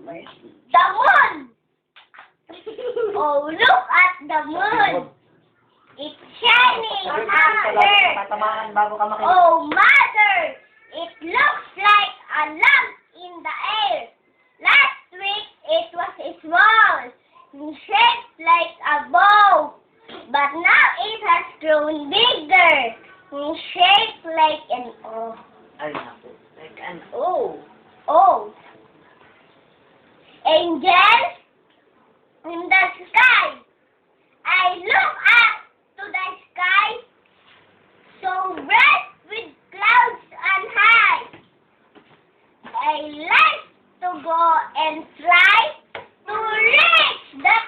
The moon! Oh, look at the moon! It's shining on Earth! Tatamaan bago ka makinig. Oh, Mother! It looks like a lamp in the air. Last week, it was small, shaped like a bow. But now it has grown bigger, shaped like an O. Ay, naku. Like an O. Oh. Angels in the sky. I look up to the sky, so bright with clouds on high. I like to go and fly to reach the